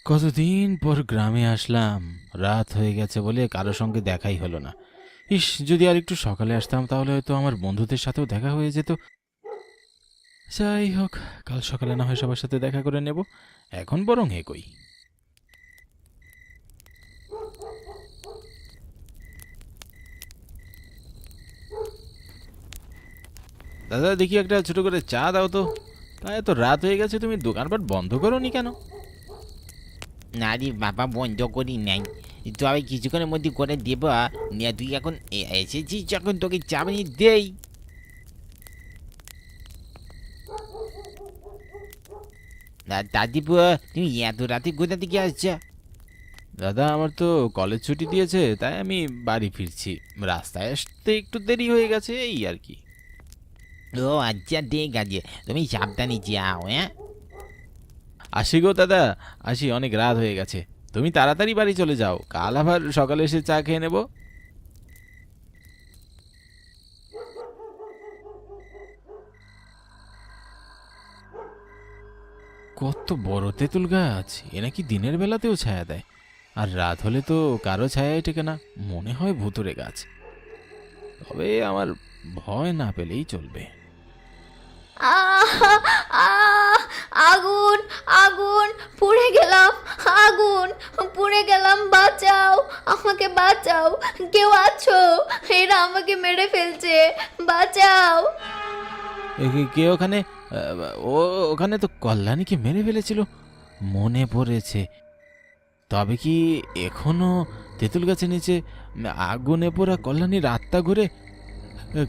কতদিন পর গ্রামে আসলাম, রাত হয়ে গেছে বলে কারো সঙ্গে দেখাই হলো না। ইস, যদি আর একটু সকালে আসতাম তাহলে হয়তো আমার বন্ধুদের সাথেও দেখা হয়ে যেত। যাই হোক, কাল সকালে না হয় সবার সাথে দেখা করে নেব। এখন বরং এগোই। দাদা, দেখি একটা ছোট করে চা দাও তো। তা এত রাত হয়ে গেছে, তুমি দোকানপাট বন্ধ করোনি কেন? না রে বাবা, বন্ধ করি নাই। তো আমি কিছুক্ষণের মধ্যে করে দেব। নিয়ে তুই এখন এসেছিস যখন, তোকে চা বানিয়ে দেই। দাদিপু, তুমি এত রাতে কোথা থেকে আসছো? দাদা, আমার তো কলেজ ছুটি দিয়েছে, তাই আমি বাড়ি ফিরছি। রাস্তায় আসতে একটু দেরি হয়ে গেছে, এই আর কি। ও আচ্ছা, ঠিক আছে, তুমি সাবধানে যাও। হ্যাঁ, আসি গো দাদা, আসি, অনেক রাত হয়ে গেছে। তুমি তাড়াতাড়ি বাড়ি চলে যাও, কাল আবার সকালে এসে চা খেয়ে নেব। কত বড় তেঁতুল গাছ! এ নাকি দিনের বেলাতেও ছায়া দেয়, আর রাত হলে তো কারো ছায়াই টেকে না। মনে হয় ভুতুড়ে গাছ। তবে আমার ভয় না পেলেই চলবে। আহ আহ আগুন আগুন পুড়ে গেলাম। আগুন পুড়ে গেলাম, বাঁচাও, আমাকে বাঁচাও, কেউ আছো? এরা আমাকে মেরে ফেলছে, বাঁচাও। কে ওখানে? ও, ওখানে তো কল্যাণীকে মেরে ফেলেছিল, মনে পড়েছে। তবে কি এখনো তেঁতুল গাছের নিচে আগুনে পোড়া কল্যাণীর আত্মা ঘুরে?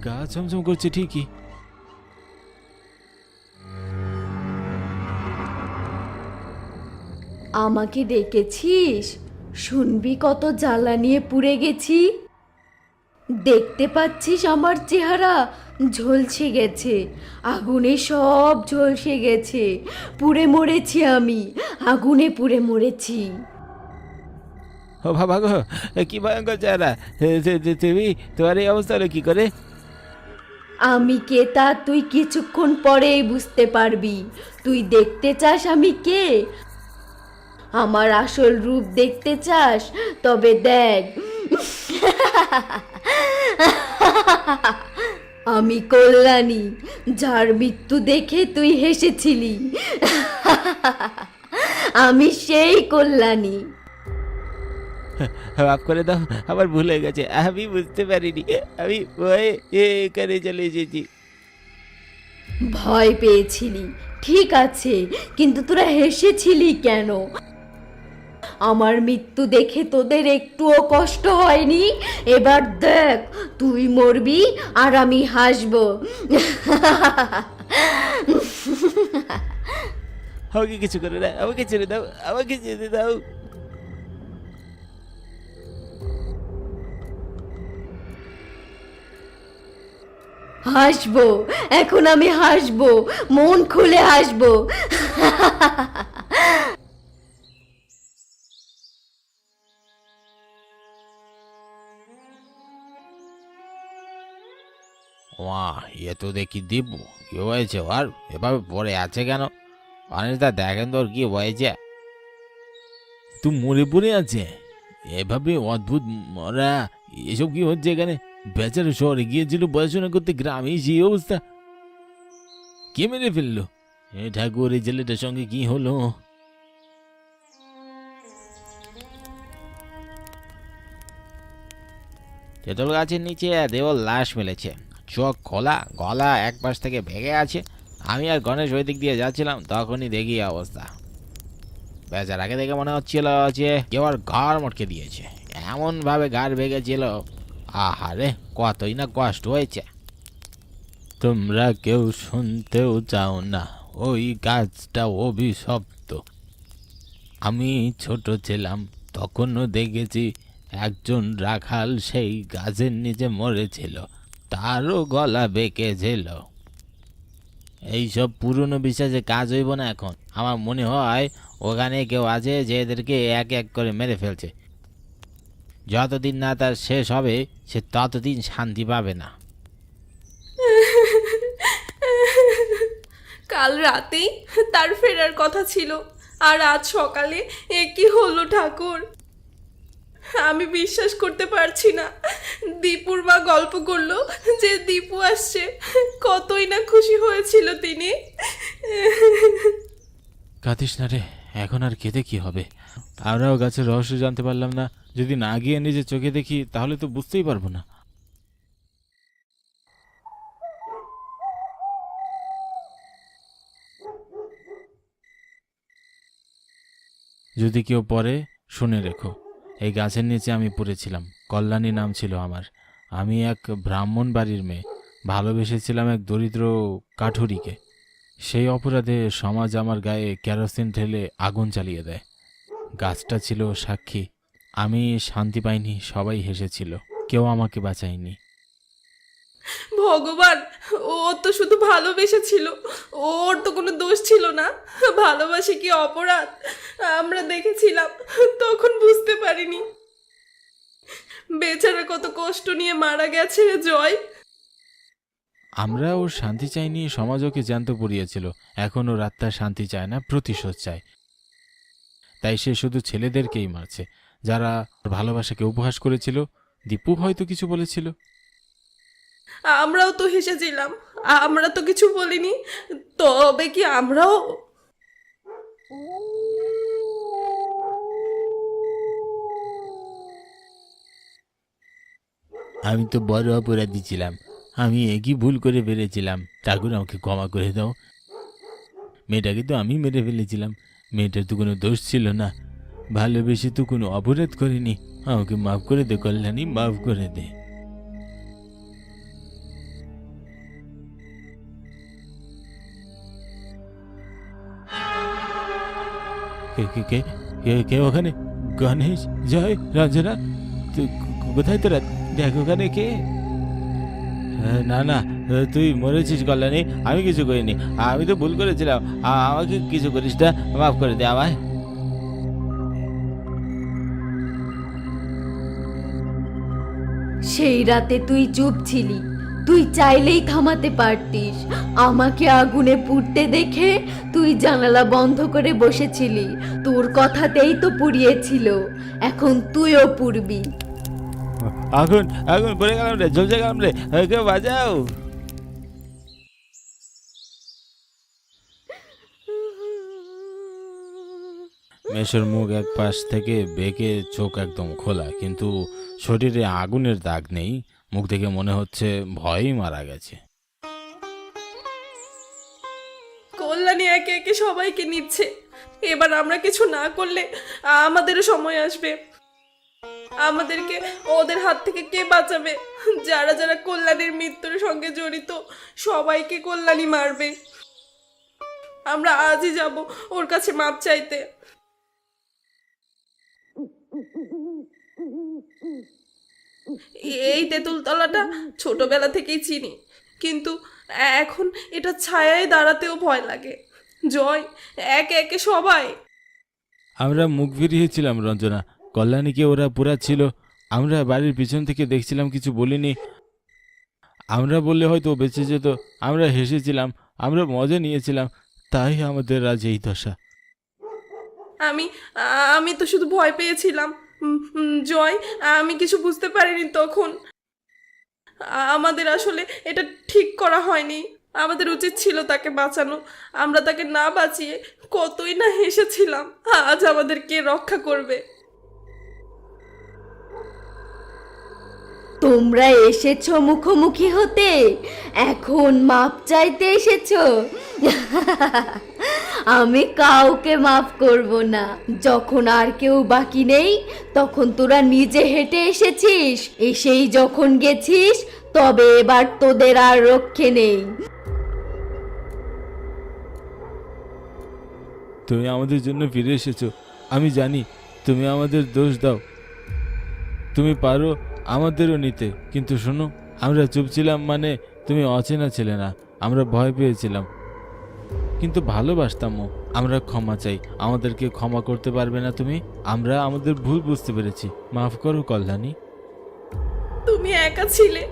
গা ছমছম করছে ঠিকই। আমাকে ডেকেছিস? শুনবি কত জ্বালা নিয়ে পুড়ে গেছি। দেখতে পাচ্ছিস আমার চেহারা ঝলসে গেছে, আগুনে সব ঝলসে গেছে। পুড়ে মরেছি আমি, আগুনে পুড়ে মরেছি। ও বাবা গো, কি ভয়ঙ্কর চেহারা! তুমি, তোমার এই অবস্থা হলো কি করে? আমি কে তা তুই কিছুক্ষণ পরেই বুঝতে পারবি। তুই দেখতে চাস আমি কে? আমার আসল রূপ দেখতে চাস? তবে দেখ, আমি কল্যাণী, যার মৃত্যু দেখে তুই হেসেছিলি। আমি সেই কল্যাণী। মাফ করে দাও, আমার ভুল হয়ে গেছে, আমি বুঝতে পারিনি। আমি ভয়ে এখানে চলে এসেছি। ভয় পেয়েছিলি, ঠিক আছে, কিন্তু তোরা হেসেছিলি কেন? আমার মৃত্যু দেখে তোদের একটুও কষ্ট হয়নি? এবার দেখ, তুই মরবি আর আমি হাসবো। আমাকে কিছু করে না, আমাকে ছেড়ে দাও, আমাকে যেতে দাও। হাসবো, এখন আমি হাসবো, মন খুলে হাসবো। ওয়াহ, এ তো দেখি দিব্যু। কি হয়েছে আর এভাবে পড়ে আছে কেন? অনিতা, দেখেন তোর কি হয়েছে? তুই মরে পড়ে আছে এভাবে, অদ্ভুত মরা! এসব কি হচ্ছে এখানে? বেচারা শহরে গিয়েছিল পড়াশোনা করতে, গ্রামে সেই অবস্থা। কে মেরে ফেললো? এ ঠাকুর, এই ছেলেটার সঙ্গে কি হলো? তেঁতুল গাছের নিচে দেওয়াল লাশ মেলেছে, চোখ খোলা, গলা এক পাশ থেকে ভেঙে আছে। আমি আর গণেশ ওই দিক দিয়ে যাচ্ছিলাম, তখনই দেখি এই অবস্থা। বেচারাকে দেখে মনে হচ্ছিল যে কেউ আর ঘর মটকে দিয়েছে, এমন ভাবে ঘাড় ভেঙেছিল। আহারে, কতই না কষ্ট হয়েছে। তোমরা কেউ শুনতেও চাও না, ওই গাছটা অভিশপ্ত। আমি ছোট ছিলাম, তখনও দেখেছি একজন রাখাল সেই গাছের নিচে মরেছিল, তারও গলা বেঁকেছিল। এইসব পুরনো বিশ্বাসে কাজ হইব না এখন। আমার মনে হয় ওখানে কেউ আছে যে এদেরকে এক এক করে মেরে ফেলছে। যতদিন না তার শেষ হবে, সে ততদিন শান্তি পাবে না। কাল রাতেই তার ফেরার কথা ছিল, আর আজ সকালে এ কি হলো ঠাকুর? আমি বিশ্বাস করতে পারছি না। দীপুর মা গল্প করলো যে দীপু আসছে, কতই না খুশি হয়েছিল তিনি। কাঁদিস না রে, এখন আর কেঁদে কি হবে? আমরাও গাছের রহস্য জানতে পারলাম না। যদি না গিয়ে নিজে চোখে দেখি তাহলে তো বুঝতেই পারবো না। যদি কেউ পড়ে শুনে রেখো, এই গাছের নিচে আমি পড়েছিলাম। কল্যাণী নাম ছিল আমার। আমি এক ব্রাহ্মণ বাড়ির মেয়ে, ভালোবেসেছিলাম এক দরিদ্র কাঠুরিকে। সেই অপরাধে সমাজ আমার গায়ে কেরোসিন ঢেলে আগুন জ্বালিয়ে দেয়। গাছটা ছিল সাক্ষী। আমি শান্তি পাইনি, সবাই হেসেছিল, কেউ আমাকে বাঁচায়নি। ভগবান, ও তো শুধু ভালোবেসেছিল, ওর তো কোনো দোষ ছিল না। ভালোবাসে কি অপরাধ আমরা দেখেছিলাম, তখন বুঝতে পারিনি। বেচারা কত কষ্ট নিয়ে মারা গেছে জয়। আমরা ওর শান্তি চাইনি, সমাজ ওকে জ্যান্ত পুড়িয়েছিল। এখন ওর আত্মা শান্তি চায় না, প্রতিশোধ চায়। তাই সে শুধু ছেলেদেরকেই মারছে যারা ওর ভালোবাসাকে উপহাস করেছিল। দীপু হয়তো কিছু বলেছিল। আমরাও তো হেসেছিলাম, আমরা তো কিছু বলিনি। তবে কি আমরাও? আমি তো বড় অপরাধী ছিলাম। আমি একই ভুল করে ফেলেছিলাম। ঠাকুর আমাকে ক্ষমা করে দাও। মেয়েটাকে তো আমি মেরে ফেলেছিলাম। মেয়েটার তো কোনো দোষ ছিল না। ভালোবেসে তো কোনো অপরাধ করিনি। আমাকে মাফ করে দে কল্যাণী, মাফ করে দে। কে কে কে কে কে ওখানে? গণেশ, জয়, রঞ্জনা, কোথায় তোরা? দেখ ওখানে কে। না না, তুই মরেছিস কল্যাণী, আমি কিছু করিনি। আমি তো ভুল করেছিলাম, আমাকে কিছু করিস না, মাফ করে দে আমায়। সেই রাতে তুই চুপ ছিলি, তুই চাইলেই থামাতে পারতিস। আমাকে আগুনে পুড়তে দেখে তুই জানালা বন্ধ করে বসেছিলি। তোর কথাতেই তো পুড়িয়েছিল, এখন তুইও পুড়বি। আগুন আগুন, পড়ে গেলাম রে, জ্বলছে গেলাম রে, কেউ বাঁচাও। মেশোর মুখ এক পাশ থেকে বেঁকে, চোখ একদম খোলা, কিন্তু শরীরে আগুনের দাগ নেই। মুখ দেখে মনে হচ্ছে ভয়েই মারা গেছে। কল্যাণী একে একে সবাইকে নিচ্ছে। এবার আমরা কিছু না করলে আমাদেরও সময় আসবে। আমাদেরকে ওদের হাত থেকে কে বাঁচাবে? যারা যারা কল্যাণীর মৃত্যুর সঙ্গে জড়িত, সবাইকে কল্যাণী মারবে। আমরা আজই যাব ওর কাছে মাপ চাইতে। এই তেঁতুলতলাটা ছোটবেলা থেকেই চিনি, কিন্তু এখন এটা ছায়ায় দাঁড়াতেও ভয় লাগে। জয়, একে একে সবাই। আমরা মুখ ফিরিয়েছিলাম রঞ্জনা, কল্যাণীকে ওরা পুরাচ্ছিল। আমরা বাড়ির পিছন থেকে দেখছিলাম, কিছু বলিনি। আমরা বললে হয়তো ও বেঁচে যেত। আমরা হেসেছিলাম, আমরা মজা নিয়েছিলাম, তাই আমাদের আজ এই দশা। আমি আমি তো শুধু ভয় পেয়েছিলাম জয়। আমি কিছু বুঝতে পারিনি তখন। আমাদের আসলে এটা ঠিক করা হয়নি। আমাদের উচিত ছিল তাকে বাঁচানো। আমরা তাকে না বাঁচিয়ে কতই না হেসেছিলাম। আজ আমাদের কে রক্ষা করবে? তোমরা এসেছো মুখোমুখি হতে, এখন মাপ চাইতে এসেছো। আমি কাউকে মাফ করব না। যখন আর কেউ বাকি নেই, তখন তোরা নিজে হেঁটে এসেছিস। এসেই যখন গেছিস, তবে এবার তোদের আর রক্ষে নেই। তুমি আমাদের জন্য ফিরে এসেছো। আমি জানি তুমি আমাদের দোষ দাও, তুমি পারো আমাদেরও নিতে। কিন্তু শোনো, আমরা চুপ ছিলাম মানে তুমি অচেনা ছিলে না। আমরা ভয় পেয়েছিলাম, কিন্তু ভালোবাসতামও। আমরা ক্ষমা চাই, আমাদেরকে ক্ষমা করতে পারবে না তুমি? আমরা আমাদের ভুল বুঝতে পেরেছি, মাফ করো কল্যাণী। তুমি একা ছিলে,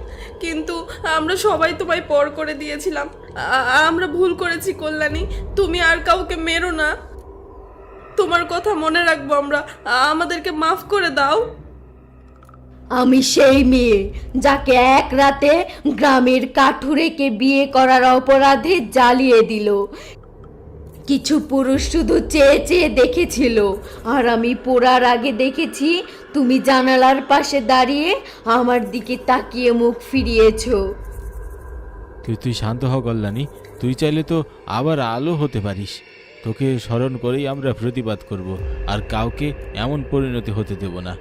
কিন্তু আমরা সবাই তোমায় পর করে দিয়েছিলাম। আমরা ভুল করেছি কল্যাণী, তুমি আর কাউকে মেরো না। তোমার কথা মনে রাখবো আমরা, আমাদেরকে মাফ করে দাও। আমি সেই মেয়ে যাকে এক রাতে গ্রামের কাঠুরেকে বিয়ে করার অপরাধে জ্বালিয়ে দিল। কিছু পুরুষ শুধু চেয়ে চেয়ে দেখেছিল, আর আমি পোড়ার আগে দেখেছি তুমি জানালার পাশে দাঁড়িয়ে আমার দিকে তাকিয়ে মুখ ফিরিয়েছো। তুই শান্ত হ কল্যাণী, তুই চাইলে তো আবার আলো হতে পারিস। তোকে স্মরণ করেই আমরা প্রতিবাদ করব, আর কাউকে এমন পরিণতি হতে দেব না।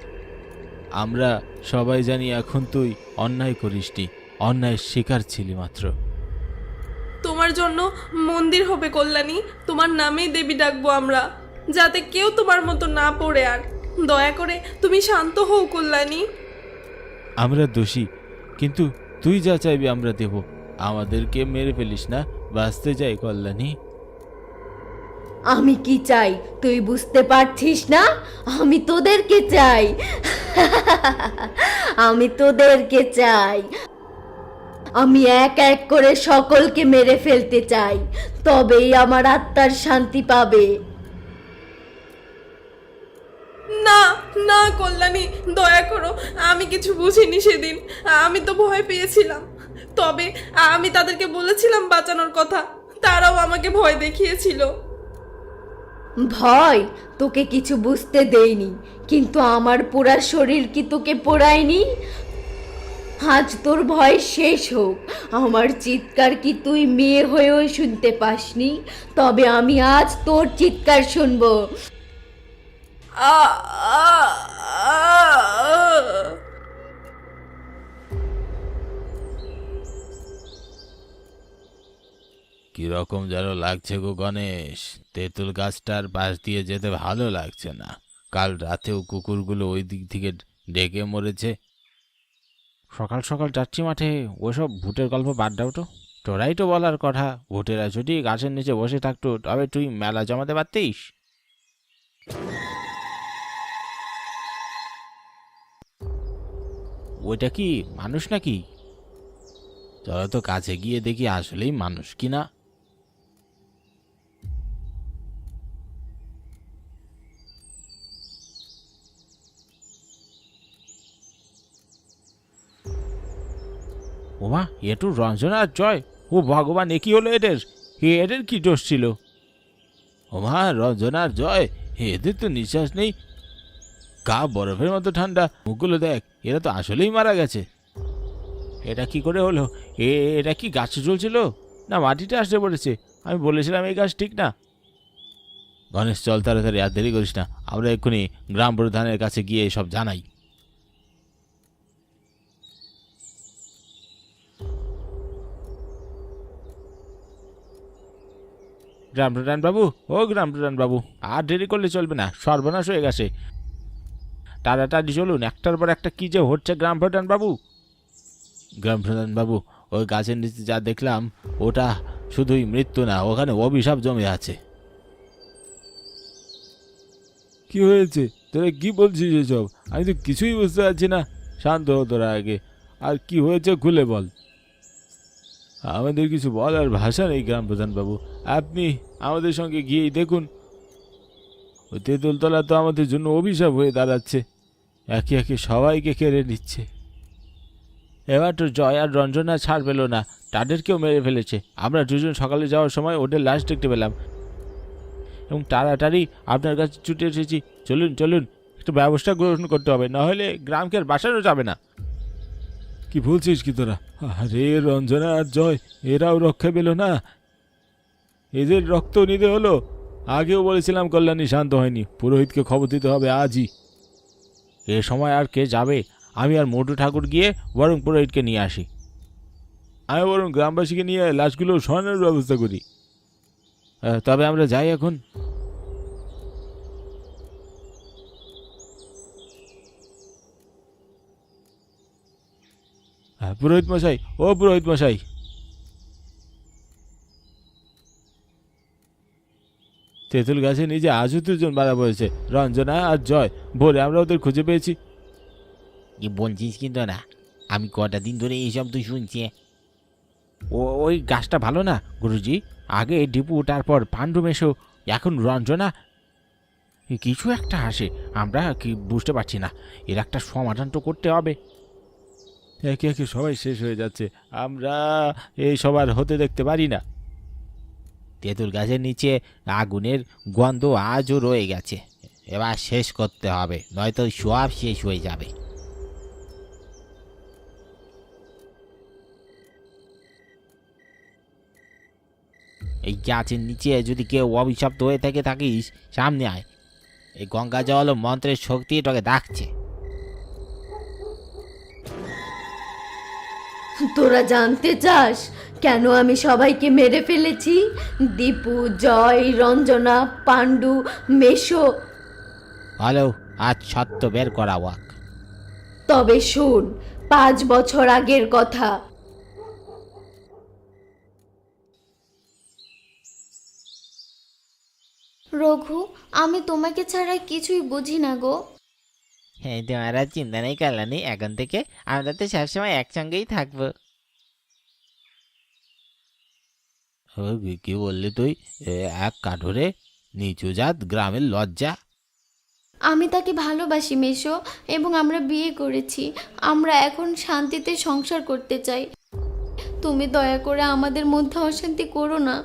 আমরা সবাই জানি এখন তুই অন্যায় করিসনি, অন্যায়ের শিকার ছিলি মাত্র। তোমার জন্য মন্দির হবে কল্যাণী, তোমার নামেই দেবী ডাকবো আমরা, যাতে কেউ তোমার মতো না পড়ে। আর দয়া করে তুমি শান্ত হও কল্যাণী। আমরা দোষী, কিন্তু তুই যা চাইবি আমরা দেব। আমাদেরকে মেরে ফেলিস না, বাঁচতে যাই কল্যাণী। আমি কি চাই তুই বুঝতে পারছিস না? আমি তোদেরকে চাই। আমি তোদেরকে চাই। আমি এক এক করে সকলকে মেরে ফেলতে চাই, তবেই আমার আত্মার শান্তি পাবে। না না কল্যাণী, দয়া করো, আমি কিছু বুঝিনি সেদিন, আমি তো ভয় পেয়েছিলাম। তবে আমি তাদেরকে বলেছিলাম বাঁচানোর কথা, তারাও আমাকে ভয় দেখিয়েছিল। ভয় তোকে কিছু বুঝতে দেয়নি, কিন্তু আমার পোড়া শরীর কি তোকে পোড়ায়নি? আজ তোর ভয় শেষ হোক। আমার চিৎকার কি তুই মেয়ে হয়েও শুনতে পাসনি? তবে আমি আজ তোর চিৎকার শুনবো। আ আ আ কিরকম যেন লাগছে গো গণেশ, তেঁতুল গাছটার পাশ দিয়ে যেতে ভালো লাগছে না। কাল রাতেও কুকুরগুলো ওই দিক থেকে ডেকে মরেছে। সকাল সকাল যাচ্ছি মাঠে, ওসব ভূতের গল্প বাদ দাও তো। তোরাই তো বলার কথা ভূতেরা যদি গাছের নিচে বসে থাকতো, তবে তুই মেলা জমাতে পারতিস। ওইটা কি মানুষ নাকি? চলো তো কাছে গিয়ে দেখি আসলেই মানুষ কিনা। ওমা, এটু রঞ্জনা আর জয়! ও ভগবান, এ কি হলো এদের? এদের কি দোষ ছিল? ওমা, রঞ্জনা আর জয়, এদের তো নিঃশ্বাস নেই, গা বরফের মতো ঠান্ডা। মুখগুলো দেখ, এরা তো আসলেই মারা গেছে। এটা কি করে হলো? এটা কি গাছে চলছিল, না মাটিতে আসতে পড়েছে? আমি বলেছিলাম এই গাছ ঠিক না। গণেশ, চল তাড়াতাড়ি, আর দেরি করিস না। আমরা এক্ষুনি গ্রাম প্রধানের কাছে গিয়ে সব জানাই। গ্রাম প্রধান বাবু, ও গ্রাম প্রধান বাবু, আর দেরি করলে চলবে না, সর্বনাশ হয়ে গেছে। তাড়াতাড়ি চলুন, একটার পর একটা কি যে হচ্ছে গ্রাম প্রধান বাবু। গ্রাম প্রধান বাবু, ওই গাছের নিচে যা দেখলাম, ওটা শুধুই মৃত্যু না, ওখানে অভিশাপ জমে আছে। কি হয়েছে? তোরা কি বলছিস এসব? আমি তো কিছুই বুঝতে পারছি না। শান্ত হো তোরা আগে, আর কি হয়েছে খুলে বল। আমাদের কিছু বলার ভাষা নেই গ্রাম প্রধান বাবু, আপনি আমাদের সঙ্গে গিয়েই দেখুন। ওই তেঁতুলতলা তো আমাদের জন্য অভিশাপ হয়ে দাঁড়াচ্ছে, একে একে সবাইকে কেড়ে নিচ্ছে। এবার তো জয় আর রঞ্জনা ছাড় পেল না, তাদেরকেও মেরে ফেলেছে। আমরা দুজন সকালে যাওয়ার সময় ওদের লাশ দেখতে পেলাম, এবং তাড়াতাড়ি আপনার কাছে ছুটে এসেছি। চলুন চলুন, একটু ব্যবস্থা গ্রহণ করতে হবে, নাহলে গ্রামকে আর বাঁচানো যাবে না। কি বলছিস কি তোরা? আরে রঞ্জনা আর জয়, এরাও রক্ষা পেল না, এদের রক্ত নিতে হলো। আগেও বলেছিলাম কল্যাণী শান্ত হয়নি, পুরোহিতকে খবর দিতে হবে আজই। এ সময় আর কে যাবে? আমি আর মোটু ঠাকুর গিয়ে বরং পুরোহিতকে নিয়ে আসি। আমি বরং গ্রামবাসীকে নিয়ে লাশগুলো সরানোর ব্যবস্থা করি। তবে আমরা যাই এখন। পুরোহিত মশাই, ও পুরোহিত মশাই, তেঁতুল গাছে নিজে আজও দুজন মারা পড়েছে, রঞ্জনা আর জয়। ভোরে আমরা ওদের খুঁজে পেয়েছি। কি বলছিস কিন্তু না, আমি কটা দিন ধরে এইসব তো শুনছি। ওই গাছটা ভালো না গুরুজি? আগে ডিপু, তারপর পাণ্ডু মেশো, এখন রঞ্জনা। কিছু একটা আসে, আমরা কি বুঝতে পারছি না। এর একটা সমাধান তো করতে হবে। একে একে সবাই শেষ হয়ে যাচ্ছে, আমরা এই সবার হতে দেখতে পারি না। তেঁতুল গাছের নিচে আগুনের গন্ধ আজও রয়ে গেছে। এবার শেষ করতে হবে, নয়তো সব শেষ হয়ে যাবে। এই গাছের নিচে যদি কেউ অভিশপ্ত হয়ে থাকে থাকিস, সামনে আয়। এই গঙ্গা জল ও মন্ত্রের শক্তি তোকে ডাকছে। তোরা জানতে চাস কেন আমি সবাইকে মেরে ফেলেছি? দীপু, জয়, রঞ্জনা, পাণ্ডু, মেশো। ভালো, আজ সত্য বের করা হোক। তবে শোন, 5 বছর আগের কথা। রঘু, আমি তোমাকে ছাড়া কিছুই বুঝি না গো। হ্যাঁ, তোমার আর চিন্তা নেই কল্যাণী, এখন থেকে আমরা তো সবসময় একসঙ্গেই থাকবো। কি বললি তুই? এক কাঠোরে নিচু জাত গ্রামের লজ্জা। আমি তাকে ভালোবাসি মেশো, এবং আমরা বিয়ে করেছি। আমরা এখন শান্তিতে সংসার করতে চাই। তুমি দয়া করে আমাদের মধ্যে অশান্তি করো না।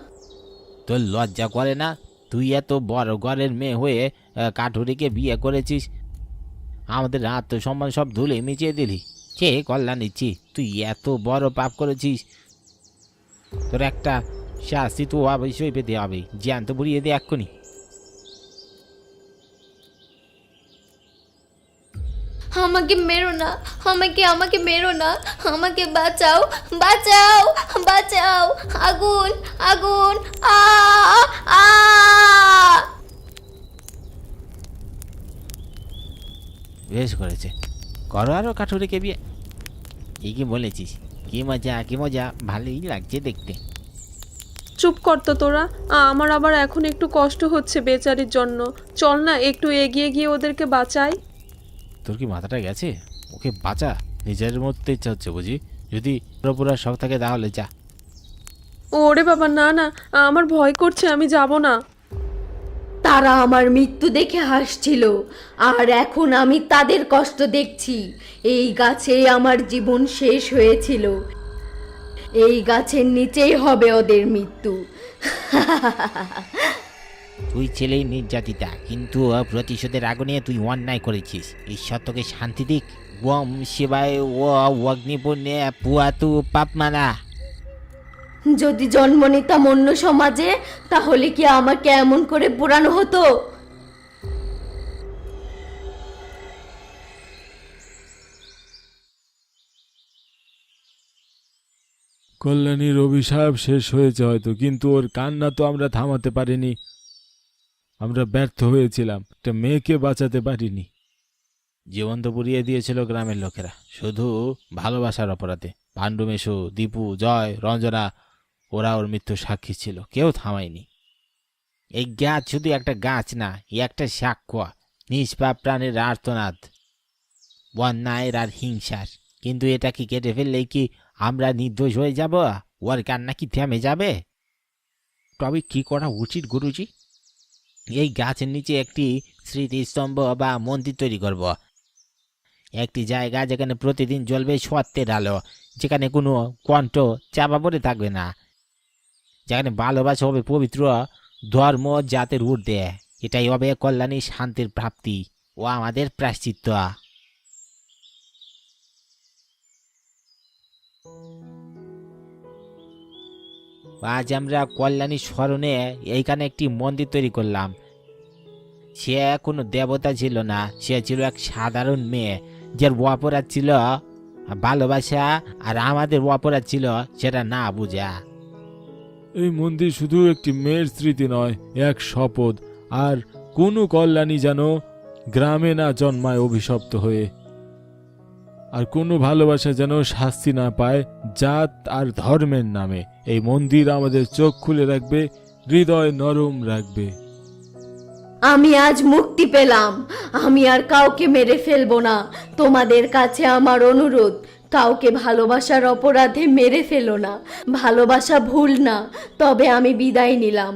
তোর লজ্জা করে না? তুই এত বড় ঘরের মেয়ে হয়ে কাঠুরিকে বিয়ে করেছিস, আমাদের আত্মসম্মান সব ধুলে মিচিয়ে দিলি। কে কল্যাণীচ্ছি, তুই এত বড় পাপ করেছিস, তোর একটা শাস্তি তো অবশ্যই পেতে হবে। জ্যান্ত বুড়িয়ে দে এক্ষুনি। আমাকে মেরো না, আমাকে মেরো না, আমাকে বাঁচাও, বাঁচাও, বাঁচাও। আগুন, আগুন, আ আ। বেশ করেছে, করো আরো কাঠুরিকে বিয়ে। ঠিকই বলেছিস, কি মজা, কি মজা, ভালোই লাগছে দেখতে। চুপ কর তো তোরা, আমার আবার এখন একটু কষ্ট হচ্ছে বেচারির জন্য। চল না একটু এগিয়ে গিয়ে ওদেরকে বাঁচাই। তোর কি মাথাটা গেছে? ওকে বাঁচা, নিজের মধ্যে ইচ্ছা হচ্ছে বুঝি। যদি পুরোপুরা শখ থাকে তাহলে যা। ওরে বাবা, না না, আমার ভয় করছে, আমি যাব না। তারা আমার মৃত্যু দেখে হাসছিল, আর এখন আমি তাদের কষ্ট দেখছি। এই গাছে আমার জীবন শেষ হয়েছিল, এই গাছের নিচেই হবে ওদের মৃত্যু। তুই ছেলেই নির্যাতিতা, কিন্তু প্রতিশোধের আগুনে তুই অন্যায় করেছিস। ঈশ্বর তোকে শান্তি দিক। ওম শিবায় ও অগ্নিপুণ্যে পুয়াতু পাপমানা। যদি জন্ম নিতাম অন্য সমাজে, তাহলে কি আমাকে এমন করে পোড়ানো হতো? কল্যাণীর অভিশাপ শেষ হয়েছে হয়তো, কিন্তু ওর কান্না তো আমরা থামাতে পারিনি। আমরা ব্যর্থ হয়েছিলাম, একটা মেয়েকে বাঁচাতে পারিনি। জীবন তো পুড়িয়ে দিয়েছিল গ্রামের লোকেরা, শুধু ভালোবাসার অপরাধে। পাণ্ডু, মেশো, দীপু, জয়, রঞ্জনা, ওরা ওর মৃত্যু সাক্ষী ছিল, কেউ থামায়নি। এই গাছ শুধু একটা গাছ না, একটা সাক্ষ্য নিষ্পাপ প্রাণের আর্তনাদ, বন্যায়ের আর হিংসার। কিন্তু এটা কি কেটে ফেললেই কি আমরা নির্দোষ হয়ে যাব? ওর কান্না কি থেমে যাবে? তবে কি করা উচিত গুরুজি? এই গাছের নিচে একটি স্মৃতিস্তম্ভ বা মন্দির তৈরি করব। একটি জায়গা যেখানে প্রতিদিন জ্বলবে সত্যের আলো, যেখানে কোনো কণ্ঠ চাপা পড়ে থাকবে না, যেখানে ভালোবাসা হবে পবিত্র, ধর্ম জাতের ঊর্ধ্বে। এটাই হবে কল্যাণী শান্তির প্রাপ্তি ও আমাদের প্রায়শ্চিত্ত। আজ আমরা কল্যাণীর স্মরণে এইখানে একটি মন্দির তৈরি করলাম। সে কোনো দেবতা ছিল না, সে ছিল এক সাধারণ মেয়ে, যার অপরাধ ছিল ভালোবাসা, আর আমাদের অপরাধ ছিল সেটা না বুঝা। এই মন্দির শুধু একটি মেয়ের স্মৃতি নয়, এক শপথ। আর কোনো কল্যাণী যেন গ্রামে না জন্মায় অভিশপ্ত হয়ে, আর কোনো ভালোবাসা যেন শাস্তি না পায় জাত আর ধর্মের নামে। এই মন্দির আমাদের চোখ খুলে রাখবে, হৃদয় নরম রাখবে। আমি আজ মুক্তি পেলাম, আমি আর কাউকে মেরে ফেলবো না। তোমাদের কাছে আমার অনুরোধ, কাউকে ভালোবাসার অপরাধে মেরে ফেলো না। ভালোবাসা ভুল না, তবে আমি বিদায় নিলাম।